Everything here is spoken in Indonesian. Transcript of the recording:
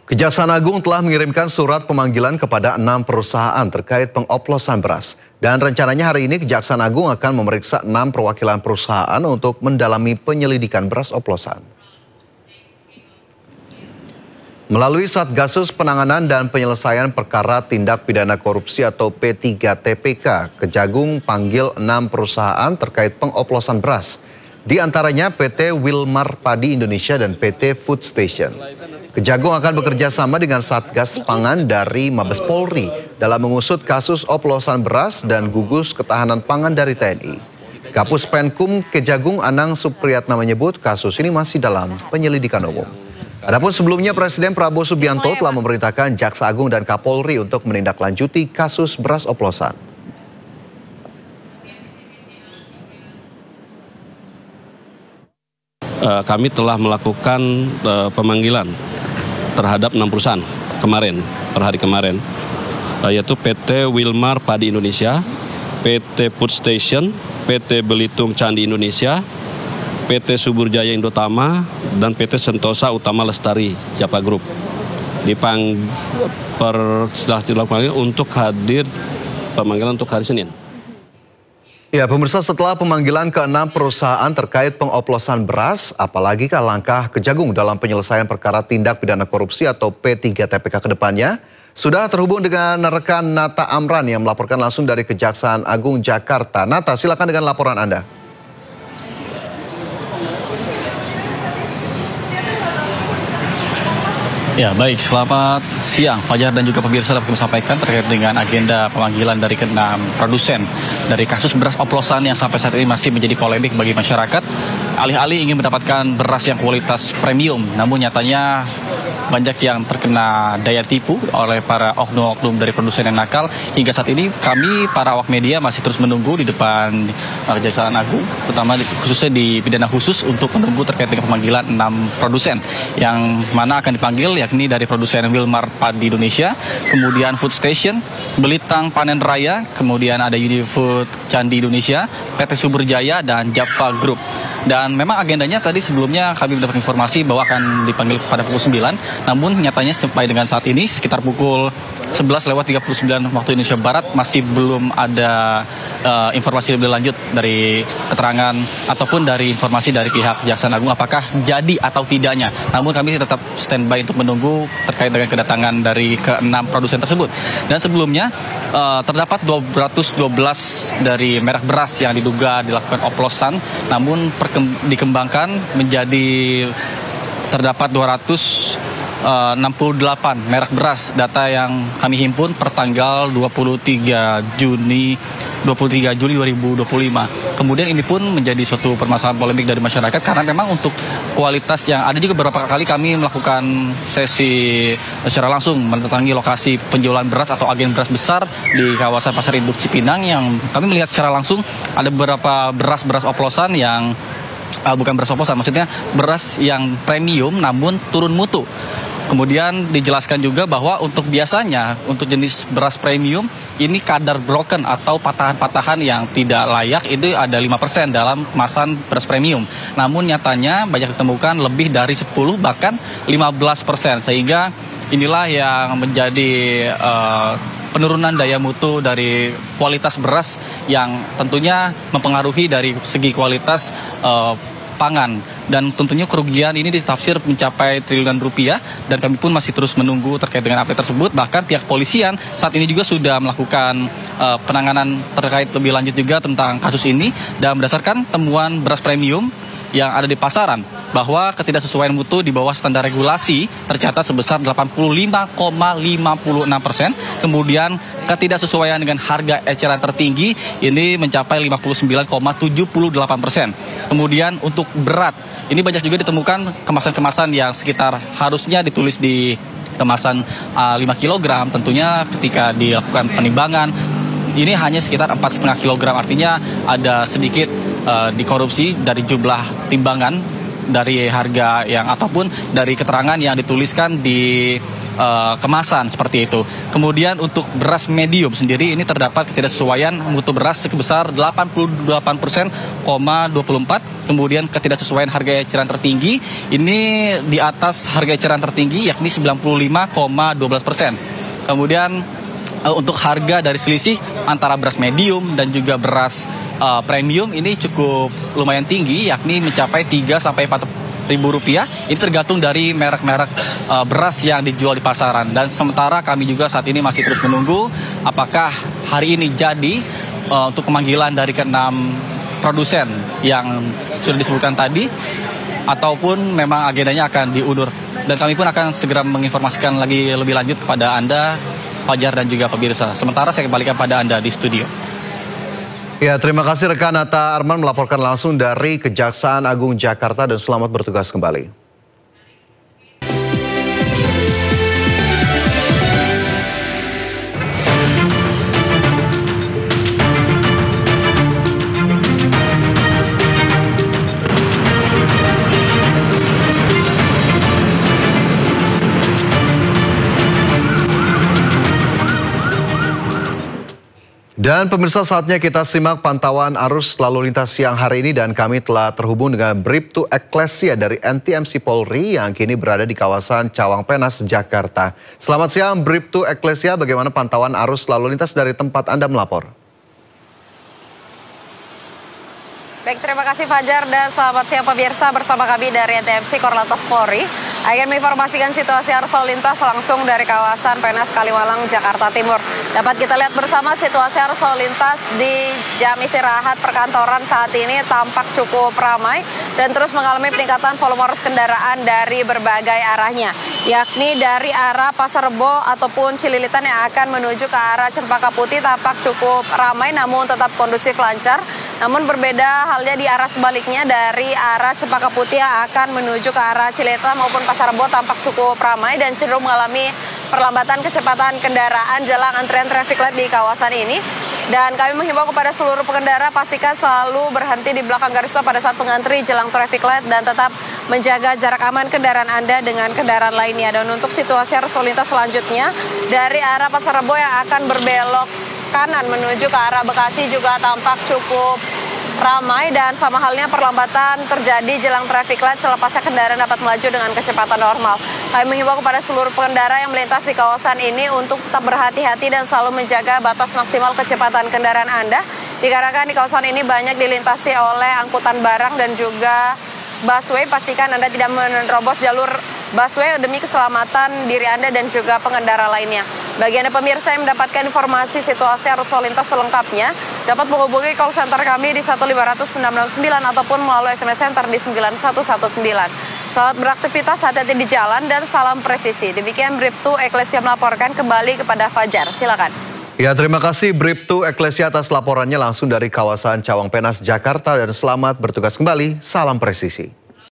Kejaksaan Agung telah mengirimkan surat pemanggilan kepada 6 perusahaan terkait pengoplosan beras. Dan rencananya hari ini Kejaksaan Agung akan memeriksa 6 perwakilan perusahaan untuk mendalami penyelidikan beras oplosan. Melalui Satgasus Penanganan dan Penyelesaian Perkara Tindak Pidana Korupsi atau P3TPK, Kejagung panggil 6 perusahaan terkait pengoplosan beras. Di antaranya PT Wilmar Padi Indonesia dan PT Food Station. Kejagung akan bekerja sama dengan Satgas Pangan dari Mabes Polri dalam mengusut kasus oplosan beras dan gugus ketahanan pangan dari TNI. Kapus Penkum Kejagung Anang Supriyatna menyebut kasus ini masih dalam penyelidikan umum. Adapun sebelumnya Presiden Prabowo Subianto telah memerintahkan Jaksa Agung dan Kapolri untuk menindaklanjuti kasus beras oplosan. Kami telah melakukan pemanggilan terhadap 6 perusahaan per hari kemarin, yaitu PT Wilmar Padi Indonesia, PT Food Station, PT Belitung Candi Indonesia, PT Subur Jaya Indotama, dan PT Sentosa Utama Lestari Japa Group. Sudah dilakukan untuk hadir pemanggilan untuk hari Senin. Ya, pemirsa, setelah pemanggilan ke-6 perusahaan terkait pengoplosan beras, apalagi langkah Kejagung dalam penyelesaian perkara tindak pidana korupsi atau P3TPK ke depannya, sudah terhubung dengan rekan Nata Amran yang melaporkan langsung dari Kejaksaan Agung Jakarta. Nata, silakan dengan laporan Anda. Ya, baik. Selamat siang, Fajar dan juga pemirsa. Dapat kami sampaikan terkait dengan agenda pemanggilan dari ke-6 produsen dari kasus beras oplosan yang sampai saat ini masih menjadi polemik bagi masyarakat. Alih-alih ingin mendapatkan beras yang kualitas premium, namun nyatanya banyak yang terkena daya tipu oleh para oknum-oknum dari produsen yang nakal. Hingga saat ini kami para awak media masih terus menunggu di depan Kejaksaan Agung, terutama khususnya di pidana khusus untuk menunggu terkait dengan pemanggilan 6 produsen yang mana akan dipanggil, yakni dari produsen Wilmar Padi Indonesia, kemudian Food Station, Belitang Panen Raya, kemudian ada Unifood Candi Indonesia, PT Subur Jaya, dan Java Group. Dan memang agendanya tadi sebelumnya kami mendapat informasi bahwa akan dipanggil pada pukul 9, namun nyatanya sampai dengan saat ini sekitar pukul 11:39 waktu Indonesia Barat masih belum ada informasi lebih lanjut dari keterangan ataupun dari informasi dari pihak Kejaksaan Agung apakah jadi atau tidaknya. Namun kami tetap standby untuk menunggu terkait dengan kedatangan dari ke-6 produsen tersebut. Dan sebelumnya terdapat 212 dari merek beras yang diduga dilakukan oplosan, namun dikembangkan menjadi terdapat 268 merek beras, data yang kami himpun per tanggal 23 Juli 2025. Kemudian ini pun menjadi suatu permasalahan polemik dari masyarakat karena memang untuk kualitas yang ada juga beberapa kali kami melakukan sesi secara langsung mendatangi lokasi penjualan beras atau agen beras besar di kawasan Pasar Induk Cipinang yang kami melihat secara langsung ada beberapa beras oplosan yang bukan beras oplosan, maksudnya beras yang premium namun turun mutu. Kemudian dijelaskan juga bahwa untuk biasanya untuk jenis beras premium ini kadar broken atau patahan-patahan yang tidak layak itu ada 5% dalam kemasan beras premium. Namun nyatanya banyak ditemukan lebih dari 10 bahkan 15%, sehingga inilah yang menjadi penurunan daya mutu dari kualitas beras yang tentunya mempengaruhi dari segi kualitas pangan. Dan tentunya kerugian ini ditafsir mencapai triliunan rupiah, dan kami pun masih terus menunggu terkait dengan update tersebut. Bahkan pihak polisian saat ini juga sudah melakukan penanganan terkait lebih lanjut juga tentang kasus ini, dan berdasarkan temuan beras premium yang ada di pasaran bahwa ketidaksesuaian mutu di bawah standar regulasi tercatat sebesar 85,56%, kemudian ketidaksesuaian dengan harga eceran tertinggi ini mencapai 59,78%. Kemudian untuk berat ini banyak juga ditemukan kemasan-kemasan yang sekitar harusnya ditulis di kemasan 5 kg, tentunya ketika dilakukan penimbangan ini hanya sekitar 4,5 kg, artinya ada sedikit dikorupsi dari jumlah timbangan dari harga yang ataupun dari keterangan yang dituliskan di kemasan seperti itu. Kemudian untuk beras medium sendiri ini terdapat ketidaksesuaian mutu beras sebesar 88,24%. Kemudian ketidaksesuaian harga eceran tertinggi ini di atas harga eceran tertinggi yakni 95,12%. Kemudian untuk harga dari selisih antara beras medium dan juga beras premium ini cukup lumayan tinggi, yakni mencapai 3 sampai 4 ribu rupiah. Ini tergantung dari merek-merek beras yang dijual di pasaran. Dan sementara kami juga saat ini masih terus menunggu apakah hari ini jadi untuk pemanggilan dari ke-6 produsen yang sudah disebutkan tadi, ataupun memang agendanya akan diundur. Dan kami pun akan segera menginformasikan lagi lebih lanjut kepada Anda, Fajar dan juga pemirsa. Sementara saya kembalikan pada Anda di studio. Ya, terima kasih rekan Atta Arman melaporkan langsung dari Kejaksaan Agung Jakarta dan selamat bertugas kembali. Dan pemirsa, saatnya kita simak pantauan arus lalu lintas siang hari ini dan kami telah terhubung dengan Bribtu Eklesia dari NTMC Polri yang kini berada di kawasan Cawang Penas, Jakarta. Selamat siang Bribtu Eklesia, bagaimana pantauan arus lalu lintas dari tempat Anda melapor? Baik, terima kasih Fajar dan selamat siang pemirsa, bersama kami dari NTMC Korlantas Polri akan menginformasikan situasi arus lalu lintas langsung dari kawasan Penas, Kalimalang, Jakarta Timur. Dapat kita lihat bersama situasi arus lalu lintas di jam istirahat perkantoran saat ini tampak cukup ramai dan terus mengalami peningkatan volume arus kendaraan dari berbagai arahnya, yakni dari arah Pasar Rebo ataupun Cililitan yang akan menuju ke arah Cempaka Putih tampak cukup ramai namun tetap kondusif lancar. Namun berbeda halnya di arah sebaliknya dari arah Cempaka Putih yang akan menuju ke arah Cililitan maupun Pasar Rebo tampak cukup ramai dan cenderung mengalami perlambatan kecepatan kendaraan jelang antrian traffic light di kawasan ini. Dan kami menghimbau kepada seluruh pengendara pastikan selalu berhenti di belakang garis tol pada saat mengantri jelang traffic light dan tetap menjaga jarak aman kendaraan Anda dengan kendaraan lainnya. Dan untuk situasi arus lalu lintas selanjutnya dari arah Pasar Rebo yang akan berbelok kanan menuju ke arah Bekasi juga tampak cukup ramai dan sama halnya perlambatan terjadi jelang traffic light selepasnya kendaraan dapat melaju dengan kecepatan normal. Kami mengimbau kepada seluruh pengendara yang melintas di kawasan ini untuk tetap berhati-hati dan selalu menjaga batas maksimal kecepatan kendaraan Anda. Dikarenakan di kawasan ini banyak dilintasi oleh angkutan barang dan juga busway, pastikan Anda tidak menerobos jalur busway demi keselamatan diri Anda dan juga pengendara lainnya. Bagi Anda pemirsa yang mendapatkan informasi situasi arus lalu lintas selengkapnya, dapat menghubungi call center kami di 1500669 ataupun melalui SMS center di 9119. Selamat beraktivitas, hati-hati di jalan dan salam presisi. Demikian Bribtu Eklesia melaporkan, kembali kepada Fajar. Silakan. Ya, terima kasih Bribtu Eklesia atas laporannya langsung dari kawasan Cawang Penas, Jakarta dan selamat bertugas kembali. Salam presisi.